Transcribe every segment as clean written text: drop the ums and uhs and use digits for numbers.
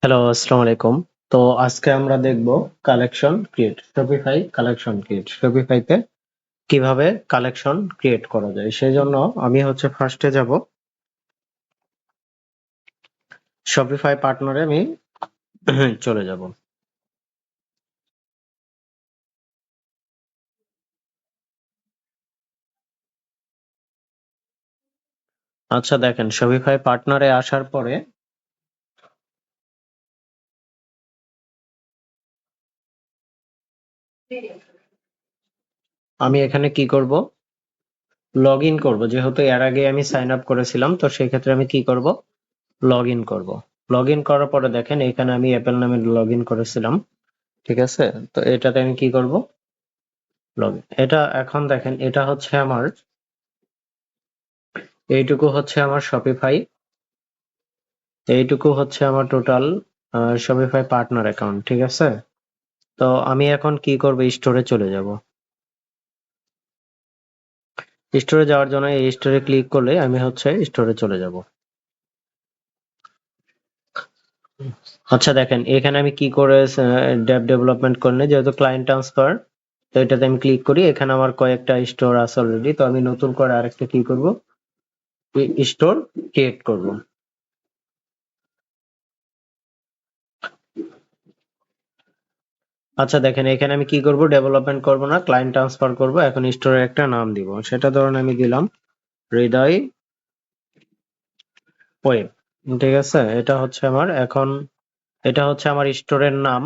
Hello, আসসালামু আলাইকুম। তো আজকে আমরা দেখব collection create, Shopify collection create. শপিফাইতে কিভাবে কালেকশন ক্রিয়েট করা যায়। সেজন্য আমি ফার্স্টে যাব, শপিফাই পার্টনারে আমি চলে যাব। আচ্ছা দেখেন, শপিফাই পার্টনারে আসার পরে আমি এখানে কি করব, লগ ইন করবো। যেহেতু এর আগে আমি সাইন আপ করেছিলাম, তো সেই ক্ষেত্রে আমি কি করব, লগ ইন করবো। লগ ইন করার পরে দেখেন এখানে আমি অ্যাপেল নামে লগ ইন করেছিলাম, ঠিক আছে। তো এটাতে আমি কি করব, লগ ইন। এটা এখন দেখেন, এটা আমার এইটুকু আমার শপিফাই, এইটুকু আমার টোটাল শপিফাই পার্টনার অ্যাকাউন্ট, ঠিক আছে। তো আমি এখন কি করব, স্টোরে চলে যাব। স্টোরে যাওয়ার জন্য এই স্টোরে ক্লিক করলে আমি স্টোরে চলে যাব। আচ্ছা দেখেন এখানে আমি কি করে ডেভেলপমেন্ট করলে, যেহেতু ক্লায়েন্ট ট্রান্সফার, তো এটাতে আমি ক্লিক করি। এখানে আমার কয়েকটা স্টোর আছে অলরেডি, তো আমি নতুন করে আরেকটা কি করব, স্টোর ক্রিয়েট করব। আচ্ছা দেখেন এখানে আমি কি করব, ডেভেলপমেন্ট করব না, ক্লায়েন্ট ট্রান্সফার করব। এখন স্টোরের একটা নাম দিব, সেটা ধরুন আমি দিলাম হৃদয় ওয়েব, ঠিক আছে। এটা আমার এখন, এটা আমার স্টোরের নাম।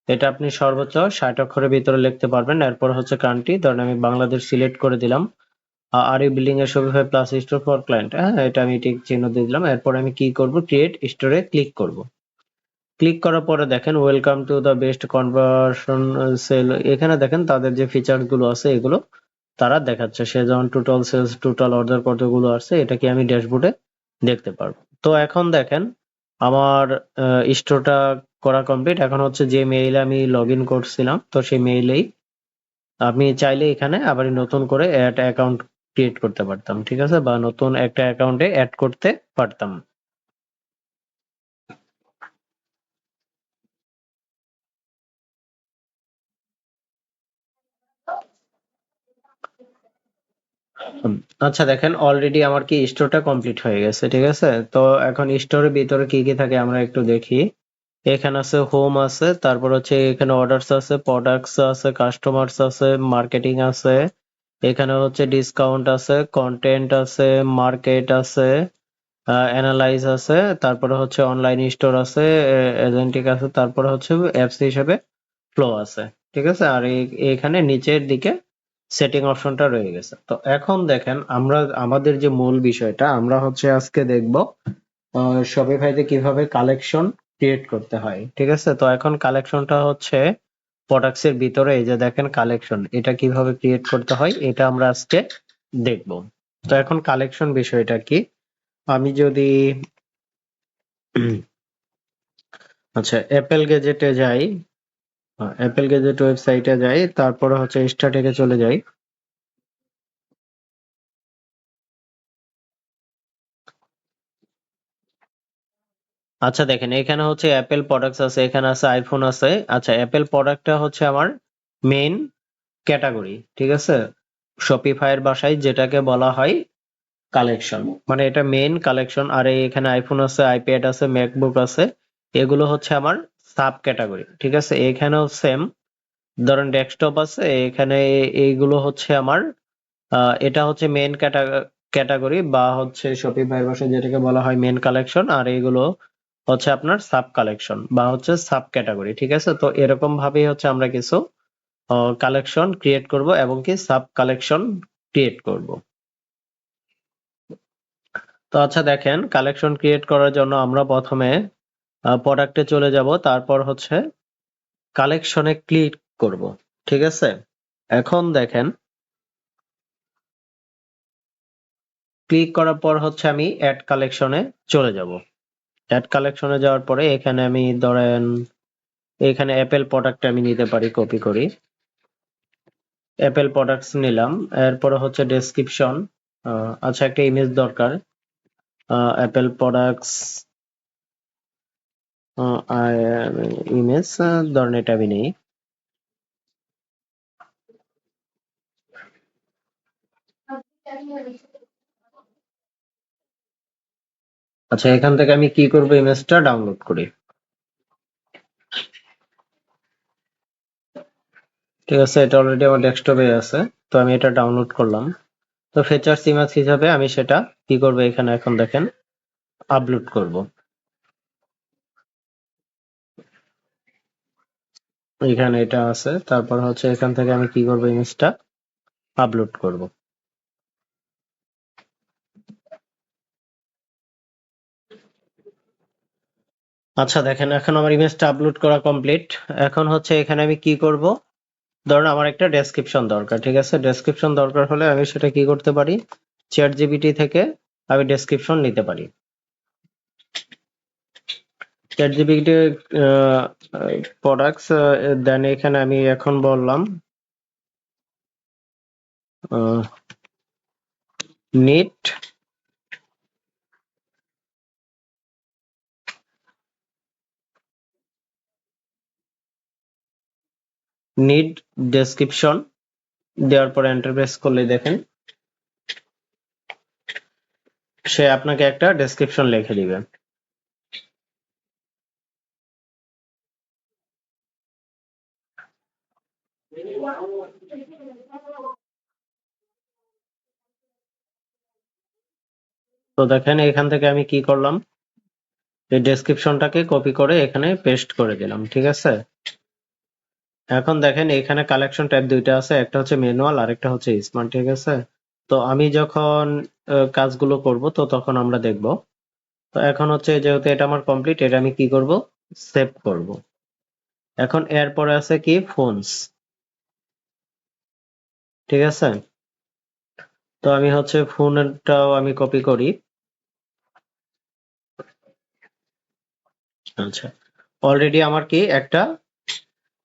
এটা আপনি সর্বোচ্চ 60 অক্ষরের ভিতরে লিখতে পারবেন। এরপর কান্ট্রি, ধরেন আমি বাংলাদেশ সিলেক্ট করে দিলাম। আর ইউ বিল্ডিং এর Shopify plus store for client, হ্যাঁ এটা আমি ঠিক চিহ্ন দিয়ে দিলাম। এরপর আমি কি করব, ক্রিয়েট স্টোরে ক্লিক করব। ক্লিক করার পরে দেখেন welcome to the best conversion sale, এখানে দেখেন তাদের যে ফিচার গুলো আছে এগুলো তারা দেখাচ্ছে। সে যেমন টোটাল সেলস, টোটাল অর্ডার কতগুলো আছে, এটা কি আমি ড্যাশবোর্ডে দেখতে পারবো। তো এখন দেখেন আমার স্টোরটা করা কমপ্লিট। এখন যে মেইলে আমি লগ ইন করছিলাম, তো সেই মেইলেই আমি চাইলে এখানে আবার নতুন করে একটা অ্যাকাউন্ট ক্রিয়েট করতে পারতাম, ঠিক আছে, বা নতুন একটা অ্যাকাউন্টে অ্যাড করতে পারতাম। হুম, আচ্ছা দেখেন অলরেডি আমার কি স্টোরটা কমপ্লিট হয়ে গেছে, ঠিক আছে। তো এখন স্টোরের ভিতরে কি কি থাকে আমরা একটু দেখি। এখানে আছে হোম আছে, তারপর এখানে অর্ডারস আছে, প্রোডাক্টস আছে, কাস্টমারস আছে, মার্কেটিং আছে, এখানে ডিসকাউন্ট আছে, কন্টেন্ট আছে, মার্কেট আছে, অ্যানালাইজ আছে, তারপরে অনলাইন স্টোর আছে, এজেন্টিক আছে, তারপরে অ্যাপস হিসেবে ফ্লো আছে, ঠিক আছে। আর এখানে নিচের দিকে সেটিং অপশনটা রয়ে গেছে। তো এখন দেখেন আমরা আমাদের যে মূল বিষয়টা আমরা আজকে দেখব শপিফাইতে কিভাবে কালেকশন ক্রিয়েট করতে হয়, ঠিক আছে। তো এখন কালেকশনটা প্রোডাক্টস এর ভিতরে, এই যে দেখেন কালেকশন, এটা কিভাবে ক্রিয়েট করতে হয় এটা আমরা আজকে দেখব। তো এখন কালেকশন বিষয়টা কি, আমি যদি আচ্ছা অ্যাপেল গ্যাজেটে যাই, অ্যাপেল গ্যাজেট ওয়েবসাইটে যাই, তারপরে স্ট্যাটিকে চলে যাই। আচ্ছা দেখেন এখানে অ্যাপেল প্রোডাক্টস আছে, এখানে আছে আইফোন আছে। আচ্ছা অ্যাপেল প্রোডাক্টটা আমার মেইন ক্যাটাগরি, ঠিক আছে। শপিফাইয়ের ভাষায় যেটাকে বলা হয় কালেকশন, মানে এটা মেইন কালেকশন। আর এখানে আইফোন আছে, আইপ্যাড আছে, ম্যাকবুক আছে, এগুলো আমার সাব ক্যাটাগরি, ঠিক আছে। এখানেও সেম, ধরেন ডেস্কটপ আছে, এখানে এইগুলো আমার এটা মেইন ক্যাটাগরি, বা শপিফাইয়ের ভাষায় যেটাকে বলা হয় মেইন কালেকশন। আর এইগুলো আপনার সাব কালেকশন বা সাব ক্যাটাগরি, ঠিক আছে। তো এরকম ভাবেই আমরা কিছু কালেকশন ক্রিয়েট করব এবং কি সাব কালেকশন ক্রিয়েট করব। তো আচ্ছা দেখেন কালেকশন ক্রিয়েট করার জন্য আমরা প্রথমে প্রোডাক্টে চলে যাব, তারপর কালেকশনে ক্লিক করব, ঠিক আছে। এখন দেখেন ক্লিক করার পর আমি অ্যাড কালেকশনে চলে যাব। অ্যাড কালেকশনে যাওয়ার পরে এখানে আমি ধরেন এখানে অ্যাপেল প্রোডাক্ট আমি নিতে পারি, কপি করি, অ্যাপেল প্রোডাক্টস নিলাম। এরপরে ডেসক্রিপশন, আচ্ছা একটা ইমেজ দরকার, অ্যাপেল প্রোডাক্টস, ইমেজ ধরেন এটা আমি নেই। আচ্ছা, এখান থেকে আমি কি করব, ইমেজটা ডাউনলোড করি। ঠিক আছে, এটা অলরেডি আমার ডেস্কটপে আছে। তো আমি এটা ডাউনলোড করলাম। তো ফিচার্স ইমেজ হিসাবে আমি সেটা কি করব, এখানে এখন দেখেন আপলোড করব। এখানে এটা আছে, তারপর হচ্ছে এখান থেকে আমি কি করব, ইমেজটা আপলোড করব। আচ্ছা দেখেন, এখন আমার ইমেজটা আপলোড করা কমপ্লিট। এখন হচ্ছে এখানে আমি কি করব, ধরুন আমার একটা ডেসক্রিপশন দরকার। ঠিক আছে, ডেসক্রিপশন দরকার হলে আমি সেটা কি করতে পারি, চ্যাট জিপিটি থেকে আমি ডেসক্রিপশন নিতে পারি। চ্যাট জিপিটি প্রোডাক্টস, দেন এখানে আমি এখন বললাম নিট নিড ডেসক্রিপশন দেওয়ার পর এন্টার প্রেস করলে দেখেন সে আপনাকে একটা ডেসক্রিপশন লিখে দিবে। তো দেখেন এখান থেকে আমি কি করলাম, এই ডেসক্রিপশনটাকে কপি করে এখানে পেস্ট করে দিলাম। ঠিক আছে, এখন দেখেন এখানে কালেকশন টাইপ দুইটা আছে, একটা হচ্ছে ম্যানুয়াল আর একটা হচ্ছে স্মার্ট। ঠিক আছে, তো আমি যখন কাজগুলো করব তো তখন আমরা দেখব। তো এখন হচ্ছে যেহেতু এটা আমার কমপ্লিট, এটা আমি কি করব, সেভ করব। এখন এরপরে আছে কি, ফোনস। ঠিক আছে, তো আমি হচ্ছে ফোনটাও আমি কপি করি। আচ্ছা, অলরেডি আমার কি একটা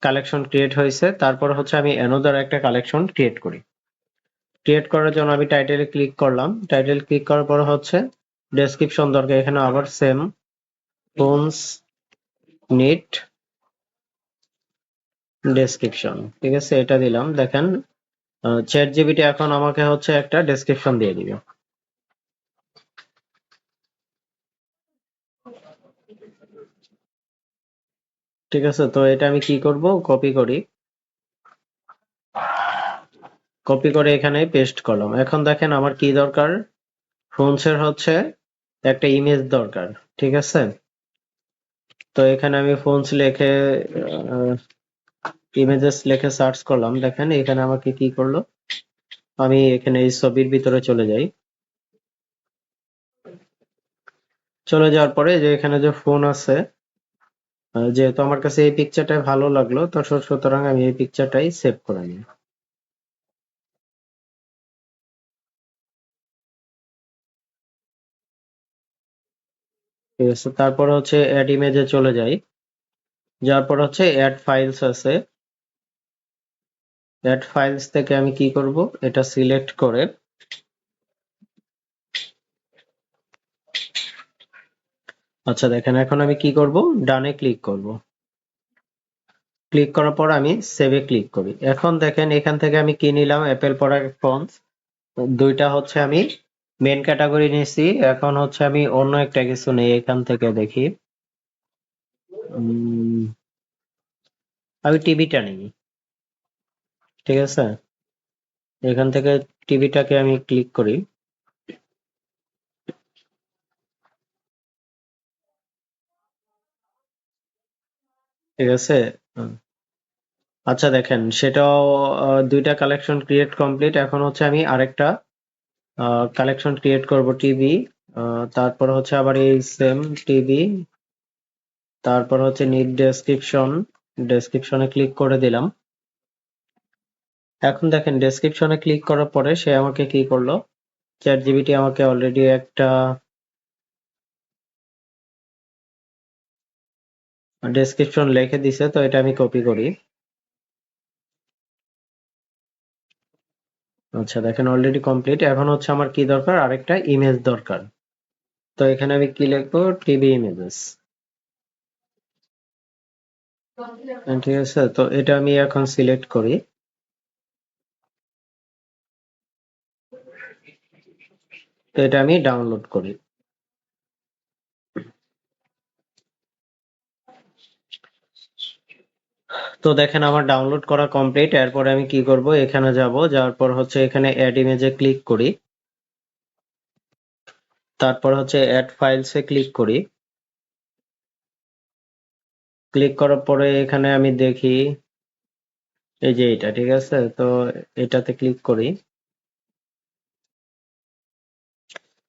কালেকশন ক্রিয়েট হয়েছে। তারপর হচ্ছে আমি অ্যানাদার একটা কালেকশন ক্রিয়েট করি। ক্রিয়েট করার জন্য আমি টাইটেলে ক্লিক করলাম। টাইটেল ক্লিক করার পর হচ্ছে ডেসক্রিপশন দরকার, এখানে আবার সেম ফোনস নিড ডেসক্রিপশন। ঠিক আছে, এটা দিলাম। দেখেন চ্যাট জিপিটি এখন আমাকে হচ্ছে একটা ডেসক্রিপশন দিয়ে দিবে। ঠিক আছে, তো এটা আমি কি করব, কপি করি। কপি করে এখানে পেস্ট করলাম। এখন দেখেন আমার কি দরকার, ফোনসের হচ্ছে একটা ইমেজ দরকার। ঠিক আছে, তো এখানে আমি ফোনস লিখে ইমেজেস লিখে সার্চ করলাম। দেখেন এখানে আমাকে কি করলো, আমি এখানে এই ছবির ভিতরে চলে যাই। চলে যাওয়ার পরে যে এখানে যে ফোন আছে, যেহেতু আমার কাছে এই পিকচারটাই ভালো লাগলো, তো সুতরাং আমি এই পিকচারটাই সেভ করে নিই। ঠিক আছে, তারপর হচ্ছে অ্যাড ইমেজে চলে যাই। যাওয়ার পর হচ্ছে অ্যাড ফাইলস আছে। অ্যাড ফাইলস থেকে আমি কি করব, এটা সিলেক্ট করে, আচ্ছা দেখেন এখন আমি কি করব, ডানে ক্লিক করব। ক্লিক করার পর আমি সেভে ক্লিক করি। এখন দেখেন এখান থেকে আমি কি নিলাম, অ্যাপেল প্রোডাক্ট ফোনস দুইটা হচ্ছে আমি মেন ক্যাটাগরি নিয়েছি। এখন হচ্ছে আমি অন্য একটা কিছু নেই, এখান থেকে দেখি। আমি টিভিটা নিই। ঠিক আছে, এখান থেকে টিভিটাকে আমি ক্লিক করি। ঠিক আছে, আচ্ছা দেখেন সেটাও দুইটা কালেকশন ক্রিয়েট কমপ্লিট। এখন হচ্ছে আমি আরেকটা কালেকশন ক্রিয়েট করব, টিভি। তারপর হচ্ছে আবার এই সেম টিভি, তারপর হচ্ছে নিড ডেসক্রিপশন। ডেসক্রিপশনে ক্লিক করে দিলাম। এখন দেখেন ডেসক্রিপশনে ক্লিক করার পরে সে আমাকে কি করলো, চ্যাট জিপিটি আমাকে অলরেডি একটা ডেসক্রিপশন লিখে দিছে। তো এটা আমি কপি করি। আচ্ছা দেখেন অলরেডি কমপ্লিট। এখন হচ্ছে আমার কি দরকার, আরেকটা ইমেজ দরকার। তো এখানে আমি কি লিখবো, টিভি ইমেজেস। ঠিক আছে, তো এটা আমি এখন সিলেক্ট করি। তো এটা আমি ডাউনলোড করি। তো দেখেন আমার ডাউনলোড করা কমপ্লিট। এরপরে আমি কি করব, এখানে যাব, যাওয়ার পর হচ্ছে এখানে অ্যাড ইমেজে ক্লিক করি। তারপর হচ্ছে অ্যাড ফাইলসে ক্লিক করি। ক্লিক করার পরে এখানে আমি দেখি এই যে এটা, ঠিক আছে, তো এটাতে ক্লিক করি।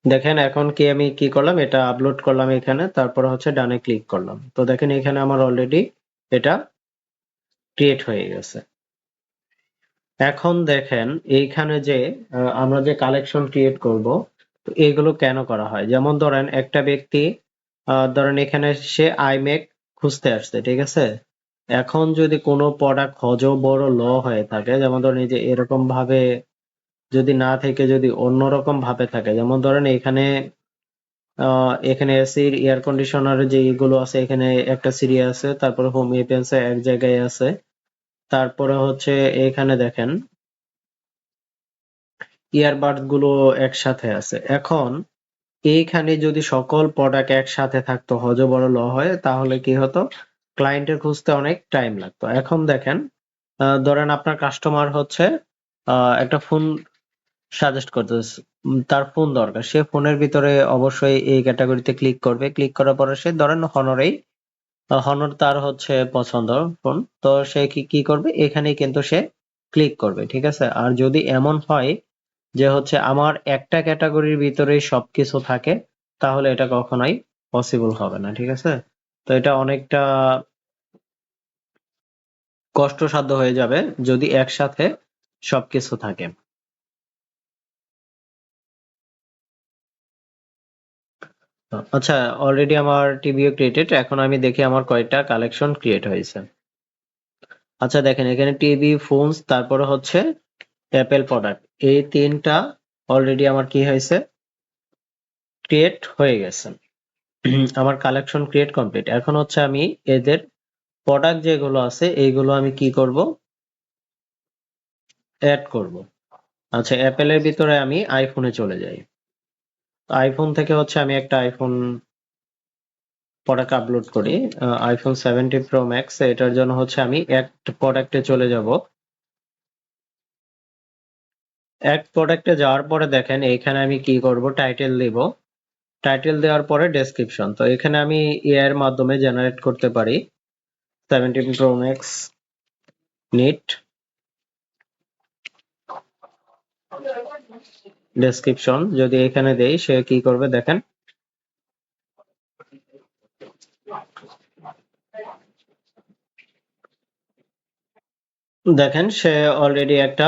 দেখেন এখন কি আমি কি করলাম, এটা আপলোড করলাম এখানে, তারপর হচ্ছে ডানে ক্লিক করলাম। তো দেখেন এখানে আমার অলরেডি এটা ক্রিয়েট হয়ে গেছে। এখন দেখেন এইখানে যে আমরা যে কালেকশন ক্রিয়েট করব, তো এগুলো কেন করা হয়, যেমন ধরেন একটা ব্যক্তি ধরেন এখানে সে আইমেক খুঁজতে আসছে, ঠিক আছে। এখন যদি কোনো প্রোডাক্ট হজ বড় ল হয়ে থাকে, যেমন ধরেন এই যে এরকম ভাবে যদি না থেকে যদি অন্যরকম ভাবে থাকে, যেমন ধরেন এখানে এখানে এসির এয়ার কন্ডিশনারের যে এগুলো আছে, এখানে একটা সিরি আছে, তারপরে হোম এপিএস এক জায়গায় আছে, তারপরে হচ্ছে এখানে দেখেন ইয়ারবাডস গুলো একসাথে আছে। এখন এইখানে যদি সকল প্রোডাক্ট একসাথে থাকতো, হযবরল ল হয়, তাহলে কি হতো, ক্লায়েন্টের খুঁজতে অনেক টাইম লাগতো। এখন দেখেন ধরেন আপনার কাস্টমার হচ্ছে একটা ফোন সাজেস্ট করতেছে, তার ফোন দরকার, সে ফোনের ভিতরে অবশ্যই এই ক্যাটাগরিতে ক্লিক করবে। ক্লিক করার পরে সে ধরেন হনরেই হনর তার হচ্ছে পছন্দ ফোন, তো সে কি কি করবে, এখানেই কিন্তু সে ক্লিক করবে, ঠিক আছে। আর যদি এমন হয় যে হচ্ছে আমার একটা ক্যাটাগরির ভিতরেই সবকিছু থাকে, তাহলে এটা কখনোই পসিবল হবে না, ঠিক আছে। তো এটা অনেকটা কষ্টসাধ্য হয়ে যাবে যদি একসাথে সবকিছু থাকে। আচ্ছা, অলরেডি আমার টিভিও ক্রিয়েটেড। এখন আমি দেখি আমার কয়টা কালেকশন ক্রিয়েট হয়েছে। আচ্ছা দেখেন এখানে টিভি, ফোনস, তারপরে হচ্ছে অ্যাপেল প্রোডাক্ট, এই তিনটা অলরেডি আমার কি হয়েছে, ক্রিয়েট হয়ে গেছে। আমার কালেকশন ক্রিয়েট কমপ্লিট। এখন হচ্ছে আমি এদের প্রোডাক্ট যেগুলো আছে এইগুলো আমি কি করব, অ্যাড করব। আচ্ছা, অ্যাপেলের ভিতরে আমি আইফোনে চলে যাই। আইফোন থেকে হচ্ছে আমি একটা আইফোন প্রোডাক্ট আপলোড করি, আইফোন 17 প্রো ম্যাক্স। এটার জন্য হচ্ছে আমি এক প্রোডাক্টে চলে যাব। এক প্রোডাক্টে যাওয়ার পরে দেখেন এইখানে আমি কি করব, টাইটেল দিব। টাইটেল দেওয়ার পরে ডেসক্রিপশন, তো এখানে আমি এআই এর মাধ্যমে জেনারেট করতে পারি 17 প্রো ম্যাক্স নিট ডেসক্রিপশন। যদি এখানে দেই, সে কি করবে দেখেন, দেখেন সে অলরেডি একটা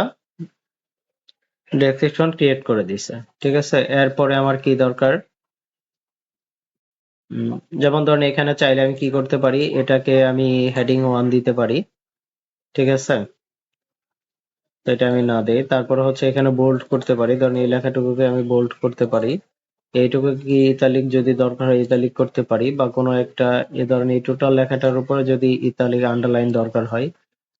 ডেসক্রিপশন ক্রিয়েট করে দিছে, ঠিক আছে। এরপরে আমার কি দরকার, যেমন ধরেন এখানে চাইলে আমি কি করতে পারি, এটাকে আমি হেডিং 1 দিতে পারি, ঠিক আছে। তো এটা আমি না দেই, তারপরে হচ্ছে এখানে বোল্ড করতে পারি, ধরেন এই লেখাটুকুকে আমি বোল্ড করতে পারি। এইটুকু কি ইতালিক যদি দরকার হয় ইতালিক করতে পারি, বা কোনো একটা এ ধরেন এই টোটাল লেখাটার উপরে যদি ইতালিক আন্ডারলাইন দরকার হয়,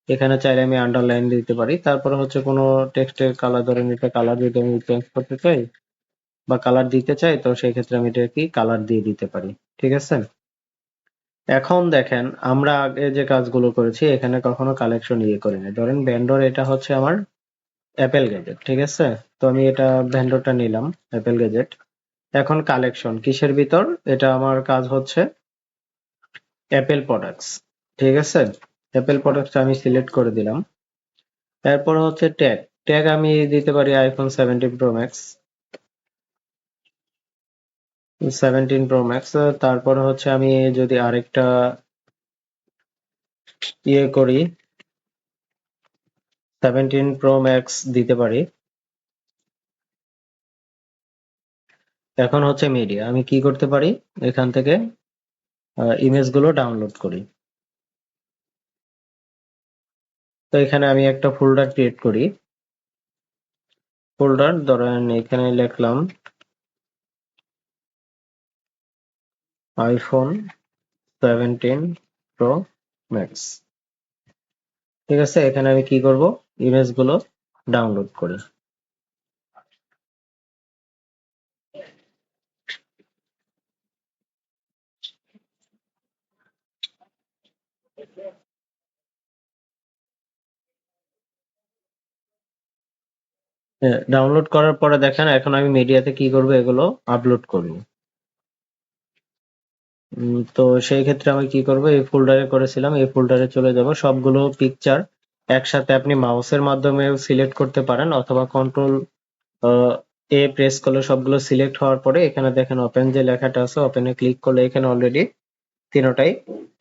এখানে চাইলে আমি আন্ডারলাইন দিতে পারি। তারপরে হচ্ছে কোনো টেক্সটের কালার, ধরেন এটা কালার যদি আমি চেঞ্জ করতে চাই বা কালার দিতে চাই, তো সেই ক্ষেত্রে আমি এটা কি কালার দিয়ে দিতে পারি, ঠিক আছে। এখন দেখেন আমরা আগে যে কাজগুলো করেছি এখানে কখনো কালেকশন ইয়ে করিনি। ধরেন ভেন্ডর এটা হচ্ছে আমার অ্যাপেল গ্যাজেট, ঠিক আছে। তো আমি এটা ভেন্ডরটা নিলাম, অ্যাপেল গ্যাজেট। এখন কালেকশন কিসের ভিতর, এটা আমার কাজ হচ্ছে অ্যাপেল প্রোডাক্টস, ঠিক আছে। অ্যাপেল প্রোডাক্টস আমি সিলেক্ট করে দিলাম। এরপর হচ্ছে ট্যাগ, ট্যাগ আমি দিতে পারি iPhone 17 pro max, 17 pro max. তারপর হচ্ছে আমি যদি আরেকটা ইয়ে করি, 17 প্রো ম্যাক্স দিতে পারি। এখন হচ্ছে মিডিয়া, আমি কি করতে পারি, এখান থেকে ইমেজ গুলো ডাউনলোড করি। তো এখানে আমি একটা ফোল্ডার ক্রিয়েট করি। ফোল্ডার ধরেন এখানে লিখলাম আইফোন 17 প্রো ম্যাক্স। ঠিক আছে, এখানে আমি কি করব, ইমেজ গুলো ডাউনলোড করি। ডাউনলোড করার পরে দেখেন এখন আমি মিডিয়াতে কি করব, এগুলো আপলোড করব। তো সেই ক্ষেত্রে আমি কি করব, এই ফোল্ডারে করেছিলাম, এই ফোল্ডারে চলে যাব। সবগুলো পিকচার একসাথে আপনি মাউসের মাধ্যমে সিলেক্ট করতে পারেন, অথবা কন্ট্রোল এ প্রেস করলে সবগুলো সিলেক্ট হওয়ার পরে এখানে দেখেন ওপেন যে লেখাটা আছে, ওপেনে ক্লিক করলে এখানে অলরেডি তিনটাই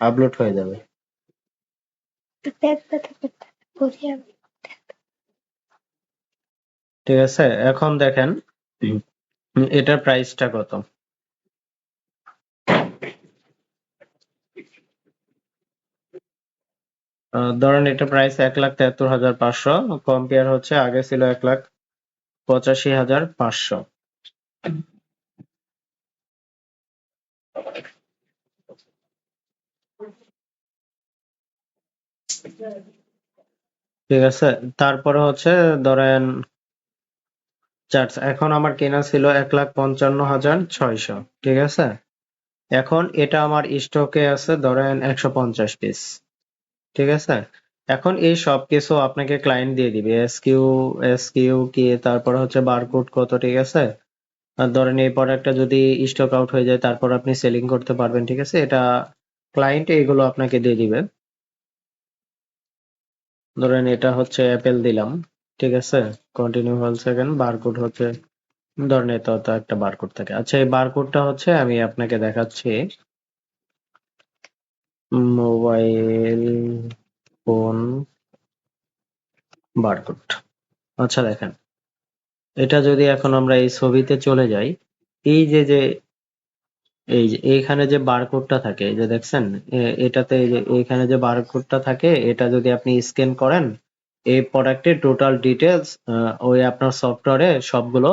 আপলোড হয়ে যাবে। ঠিক আছে, এখন দেখেন এটার প্রাইসটা কত। ধরেন এটা প্রাইস 1,73,500, কম্পেয়ার হচ্ছে আগে ছিল 1,85,500। ঠিক আছে, তারপরে হচ্ছে ধরেন চার্জ, এখন আমার কেনা ছিল 1,55,600। ঠিক আছে, এখন এটা আমার স্টকে আছে ধরেন 150 পিস। ঠিক আছে, এখন এই সব কিছু আপনাকে ক্লায়েন্ট দিয়ে দিবে, এসকিউ কি, তারপর হচ্ছে বারকোড কত। ঠিক আছে, আর ধরেন এই প্রোডাক্টটা যদি স্টক আউট হয়ে যায় তারপর আপনি সেলিং করতে পারবেন। ঠিক আছে, এটা ক্লায়েন্ট এগুলো আপনাকে দিয়ে দিবে। ধরেন এটা হচ্ছে অ্যাপেল দিলাম। ঠিক আছে, কন্টিনিউ হল সেকেন্ড, বারকোড হচ্ছে ধরেন এটা তো একটা বারকোড থাকে। আচ্ছা, এই বারকোডটা হচ্ছে আমি আপনাকে দেখাচ্ছি, মোবাইল ফোন বারকোড। আচ্ছা দেখেন, এটা যদি এখন আমরা এই ছবিতে চলে যাই, এই যে এইখানে যে বারকোডটা থাকে, এই যে দেখছেন, এটাতে এই যে এইখানে যে বারকোডটা থাকে, এটা যদি আপনি স্ক্যান করেন, এই প্রোডাক্টের টোটাল ডিটেলস ওই আপনার সফটওয়্যারে সবগুলো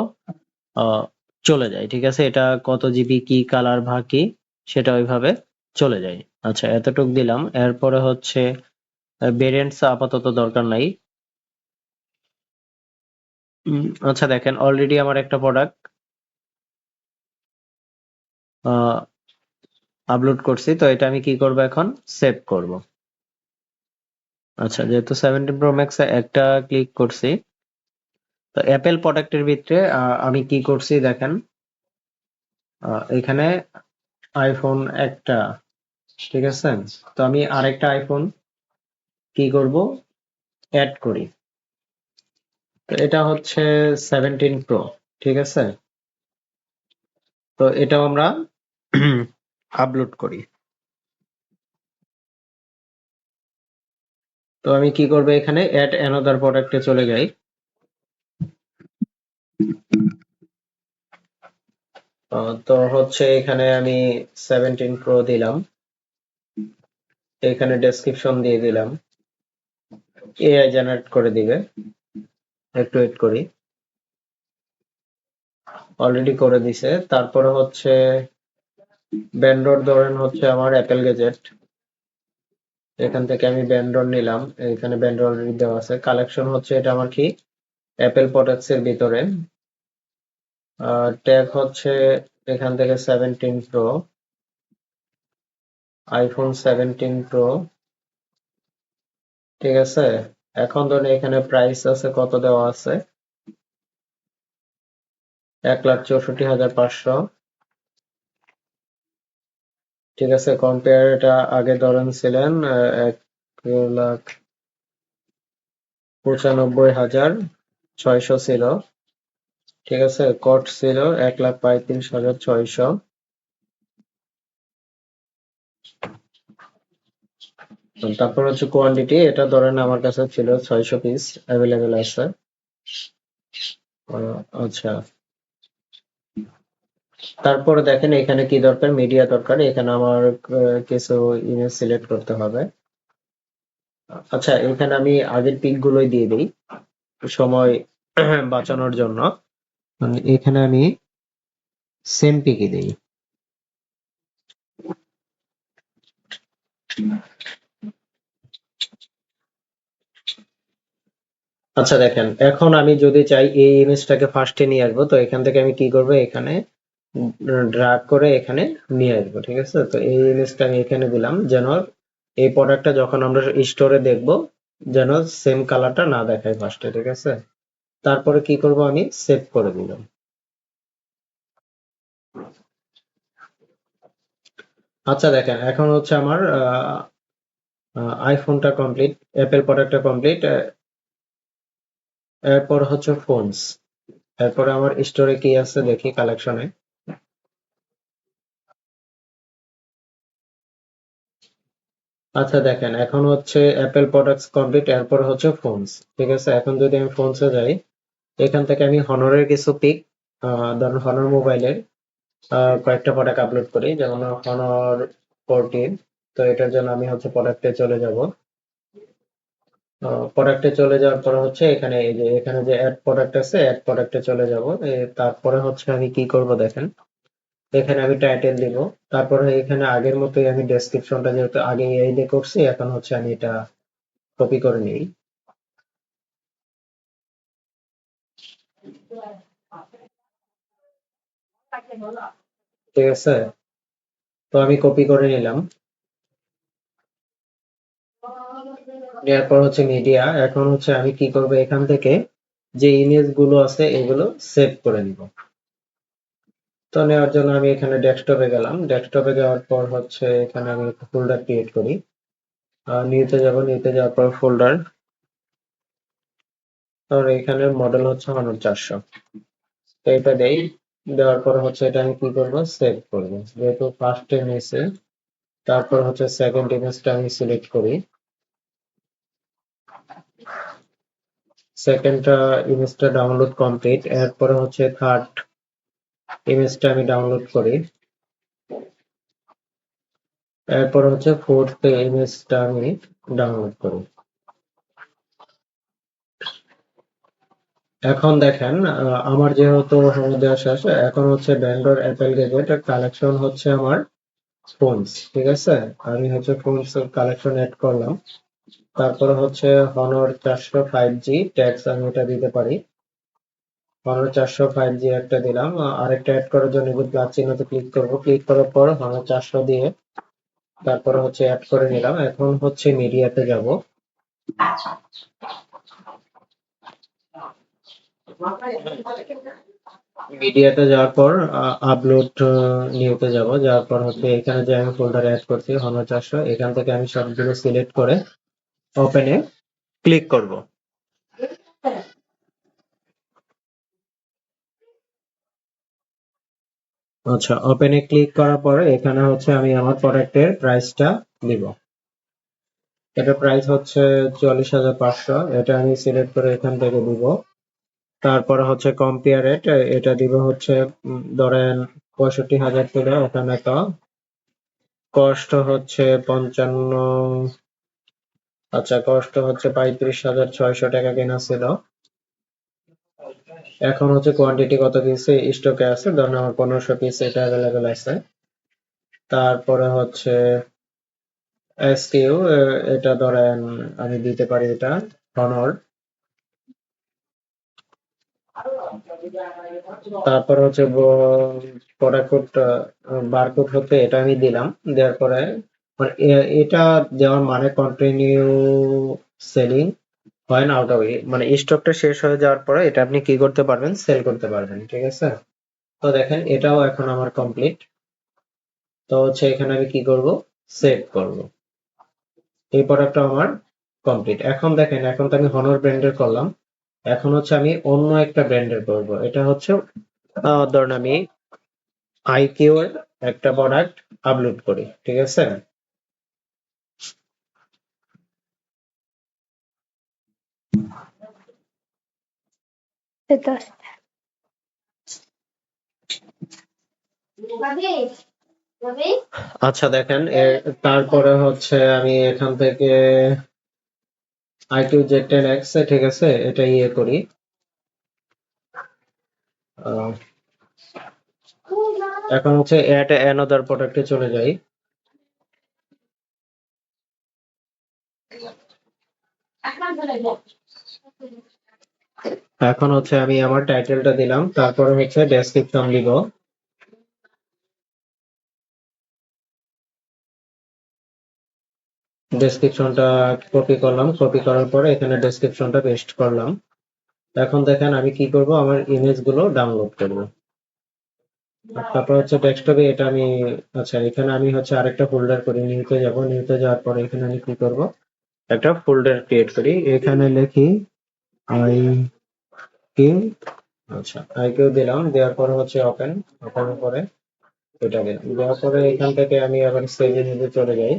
চলে যায়। ঠিক আছে, এটা কত জিবি, কি কালার বা কি, সেটা ওইভাবে চলে যায়। আচ্ছা, এতটুক দিলাম। এরপরে হচ্ছে ভেরিয়েন্টস আপাতত দরকার নাই। আচ্ছা দেখেন, অলরেডি আমার একটা প্রোডাক্ট আপলোড করছি, তো এটা আমি কি করব, এখন সেভ করব। আচ্ছা, যেহেতু 17 প্রো ম্যাক্স একটা ক্লিক করছি, তো অ্যাপেল প্রোডাক্টের ভিতরে আমি কি করছি দেখেন, এখানে আইফোন একটা। ঠিক আছে, তো আমি আরেকটা আইফোন কি করব, অ্যাড করি। তো এটা হচ্ছে 17 প্রো। ঠিক আছে, তো এটাও আমরা আপলোড করি। তো আমি কি করব, এখানে অ্যাড অ্যানাদার প্রোডাক্টে চলে যাই। তো হচ্ছে এখানে আমি 17 প্রো দিলাম, এখানে ডেসক্রিপশন দিয়ে দিলাম, এআই জেনারেট করে দিবে, একটু ওয়েট করি। অলরেডি করে দিছে। তারপরে হচ্ছে ভেন্ডর, ধরেন হচ্ছে আমার অ্যাপেল গ্যাজেট, এখান থেকে আমি ভেন্ডর নিলাম, এখানে ভেন্ডর অলরেডি দেওয়া আছে। কালেকশন হচ্ছে এটা আমার কি, অ্যাপেল প্রোডাক্টস এর ভিতরে। ট্যাগ হচ্ছে এখান থেকে 17 প্রো, আইফোন 17 প্রো। ঠিক আছে, এখন ধরুন এখানে প্রাইস আছে, কত দেওয়া আছে, 1,64,500। ঠিক আছে, কম্পেয়ার এটা আগে ধরেন ছিলেন 1,95,600 ছিল। ঠিক আছে, কট ছিল 1,35,600। তারপর হচ্ছে কোয়ান্টিটি, এটা ধরেন আমার কাছে ছিল 600 পিস অ্যাভেলেবেল আছে। আচ্ছা, তারপরে দেখেন এখানে কি দরকার, মিডিয়া দরকার। এখানে আমার কিছু ইমেজ সিলেক্ট করতে হবে। আচ্ছা, এখানে আমি আগের পিক গুলোই দিয়ে দিই সময় বাঁচানোর জন্য। এখানে আমি সেম পিকই দিই। আচ্ছা দেখেন, এখন আমি যদি চাই এই ইমেজটাকে ফার্স্টে নিয়ে আসবো, তো এখান থেকে আমি কি করব, এখানে ড্রাগ করে এখানে নিয়ে আসবো। ঠিক আছে, তো এই ইমেজটা আমি এখানে দিলাম, যেন এই প্রোডাক্টটা যখন আমরা স্টোরে দেখব যেন সেম কালারটা না দেখায় ফার্স্টে। ঠিক আছে, তারপরে কি করব, আমি সেভ করে দিলাম। আচ্ছা দেখেন, এখন হচ্ছে আমার আইফোনটা কমপ্লিট, অ্যাপেল প্রোডাক্টটা কমপ্লিট। এরপর হচ্ছে ফোনস। এরপরে আমার স্টোরে কি আছে দেখি, কালেকশনে। আচ্ছা দেখেন, এখন হচ্ছে অ্যাপেল প্রোডাক্টস কমপ্লিট, এরপর হচ্ছে ফোনস। ঠিক আছে, এখন যদি আমি ফোনসে যাই, এখান থেকে আমি হনরের কিছু পিক, ধরুন হনর মোবাইলের কয়েকটা প্রোডাক্ট আপলোড করি, যেমন হনর 14। তো এটার জন্য আমি হচ্ছে প্রোডাক্টে চলে যাব। প্রোডাক্টে চলে যাওয়ার পরে হচ্ছে এখানে এই যে এখানে যে অ্যাড প্রোডাক্ট আছে, অ্যাড প্রোডাক্টে চলে যাব। তারপরে হচ্ছে আমি কি করব দেখেন, এখানে আমি টাইটেল দিব। তারপরে এখানে আগের মতোই আমি ডেসক্রিপশনটা যেহেতু আগে এই দিয়ে করছি, এখন হচ্ছে আমি এটা কপি করে নিই। ঠিক আছে, তো আমি কপি করে নিলাম। এরপর হচ্ছে মিডিয়া, এখন হচ্ছে আমি কি করব, এখান থেকে যে ইমেজ গুলো আছে এগুলো সেভ করে নিব। তো নেওয়ার জন্য আমি এখানে ডেস্কটপে গেলাম, ডেস্কটপে যাওয়ার পর হচ্ছে এখানে আমি একটা ফোল্ডার ক্রিয়েট করি। নিউতে যাব, নিউতে যাওয়ার পর ফোল্ডার, আর এখানে মডেল হচ্ছে Honor 400। তো এটা দেই, দেওয়ার পর হচ্ছে এটা আমি কি করব, সেভ করব। যেহেতু ফার্স্টে নিয়েছে, তারপর হচ্ছে সেকেন্ড ইমেজটা আমি সিলেক্ট করি। সেকেন্ড ইমেজটা ডাউনলোড কমপ্লিট, এরপরে হচ্ছে থার্ড ইমেজটা আমি ডাউনলোড করি। এরপর হচ্ছে ফোর্থ ইমেজটা আমি ডাউনলোড করি। এখন দেখেন, আমার যেহেতু হোম দেওয়া শেষ, এখন হচ্ছে ব্যান্ডর অ্যাপেল গ্যাজেট কালেকশন হচ্ছে আমার ফোনস। ঠিক আছে, আমি হচ্ছে ফোনস কালেকশন অ্যাড করলাম। তারপরে হচ্ছে হনর 405G ট্যাক্স আমি এটা দিতে পারি। হনর 405G একটা দিলাম। আরেকটা অ্যাড করার জন্য প্লাস চিহ্নতে ক্লিক করব, ক্লিক করার পর হনর 400 দিয়ে তারপরে হচ্ছে অ্যাড করে নিলাম। এখন হচ্ছে মিডিয়াতে যাব। মিডিয়াতে যাওয়ার পর আপলোড নিউতে যাব, যাওয়ার পর হচ্ছে এখানে যে আমি ফোল্ডার অ্যাড করছি হনর 400, এখান থেকে আমি সবগুলো সিলেক্ট করে ওপেনে ক্লিক করব। আচ্ছা, ওপেনে ক্লিক করার পরে এখানে হচ্ছে আমি আমার প্রোডাক্টের প্রাইসটা দিব। এটা প্রাইস হচ্ছে 44,500, এটা আমি সিলেক্ট করে এখান থেকে দিব। তারপরে হচ্ছে কম্পেয়ার রেট, এটা দিব হচ্ছে ধরেন 65,000 ছিল, এখানে তো কষ্ট হচ্ছে 55। আচ্ছা, কষ্ট হচ্ছে 35,600 টাকা কেনা ছিল। এখন হচ্ছে কোয়ান্টিটি কত পিস স্টকে আছে, ধরেন আমার 1500 পিস এটা অ্যাভেলেবেল আছে। তারপরে হচ্ছে এসকিউ, এটা ধরেন আমি দিতে পারি এটা হনর। তারপর হচ্ছে প্রোডাক্ট কোড, বারকোড হতে এটা আমি দিলাম। দেওয়ার পরে মানে এটা দেওয়ার মানে কন্টিনিউ সেলিং হয় না, আউট অফ, মানে স্টকটা শেষ হয়ে যাওয়ার পরে এটা আপনি কি করতে পারবেন, সেল করতে পারবেন। ঠিক আছে, তো দেখেন এটাও এখন আমার কমপ্লিট। তো হচ্ছে এখানে আমি কি করব, সেভ করব। এই প্রোডাক্টটা আমার কমপ্লিট। এখন দেখেন, এখন তো আমি হনর ব্র্যান্ডের করলাম, এখন হচ্ছে আমি অন্য একটা ব্র্যান্ডের করব। এটা হচ্ছে ধরুন আমি আইকিউ এর একটা প্রোডাক্ট আপলোড করি। ঠিক আছে, সেটা আচ্ছা দেখেন তারপরে হচ্ছে আমি এখান থেকে আইকিউ Z10X, ঠিক আছে, এটা ইয়ে করি। আহ, এখন হচ্ছে অ্যাড অ্যানাদার প্রোডাক্টে চলে যাই। এখন হচ্ছে আমি আমার টাইটেলটা দিলাম, তারপরে হচ্ছে ডেসক্রিপশন দিব। ডেসক্রিপশনটা কপি করলাম, কপি করার পরে এখানে ডেসক্রিপশনটা পেস্ট করলাম। এখন দেখেন আমি কি করব, আমার ইমেজ গুলো ডাউনলোড করব। তারপর হচ্ছে ডেস্কটপে এটা আমি, আচ্ছা এখানে আমি হচ্ছে আরেকটা ফোল্ডার করি, নিউতে যাব, নিউতে যাওয়ার পরে এখানে আমি কি করব, একটা ফোল্ডার ক্রিয়েট করি, এখানে লিখি আই কিউ। আচ্ছা আই কিউ দিলাম, দেওয়ার পরে হচ্ছে ওপেন, ওপেনের পরে এটা দিলাম, দেওয়ার পরে এখান থেকে আমি আবার সেভে নিতে চলে যাই।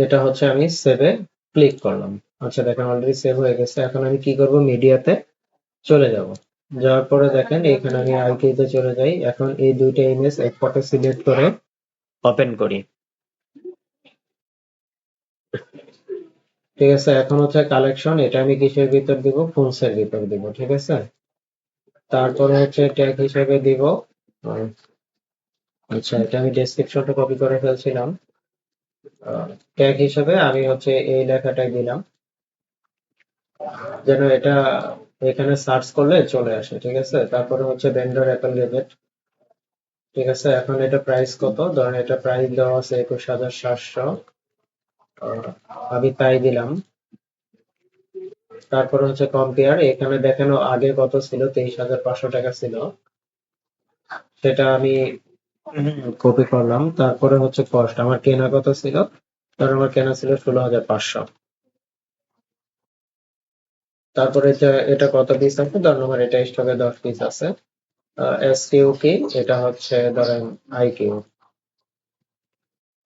এটা হচ্ছে আমি সেভে ক্লিক করলাম। আচ্ছা দেখেন অলরেডি সেভ হয়ে গেছে। এখন আমি কি করব, মিডিয়াতে চলে যাব। যাওয়ার পরে দেখেন এখানে আমি আইকিউতে চলে যাই। এখন এই দুইটা ইমেজ এক ফটো সিলেক্ট করে ওপেন করি। ঠিক আছে, এখন হচ্ছে কালেকশন, এটা আমি কিসের ভিতর দিব, ফোনসের ভিতর দিব। ঠিক আছে, তারপরে হচ্ছে ট্যাগ হিসেবে দিব আহ, আচ্ছা এটা আমি ডেসক্রিপশনটা কপি করে ফেলছিলাম। ট্যাগ হিসেবে আমি হচ্ছে এই লেখাটাই দিলাম, যেন এটা এখানে সার্চ করলে চলে আসে। ঠিক আছে, তারপরে হচ্ছে ভেন্ডর অ্যাপল গেজেট। ঠিক আছে, এখন এটা প্রাইস কত, ধরেন এটা প্রাইস দেওয়া আছে 21,700, আমি তাই দিলাম। তারপরে হচ্ছে কম্পেয়ার, এখানে দেখানো আগে কত ছিল, 23,500 টাকা ছিল, সেটা আমি কপি করলাম। তারপরে হচ্ছে কস্ট, আমার কেনা কত ছিল, ধর আমার কেনা ছিল 16,500। তারপরে এটা কত পিস আছে, ধরেন আমার এটা স্টকে 10 পিস আছে। এস কিউ কি, এটা হচ্ছে ধরেন আই কিউ,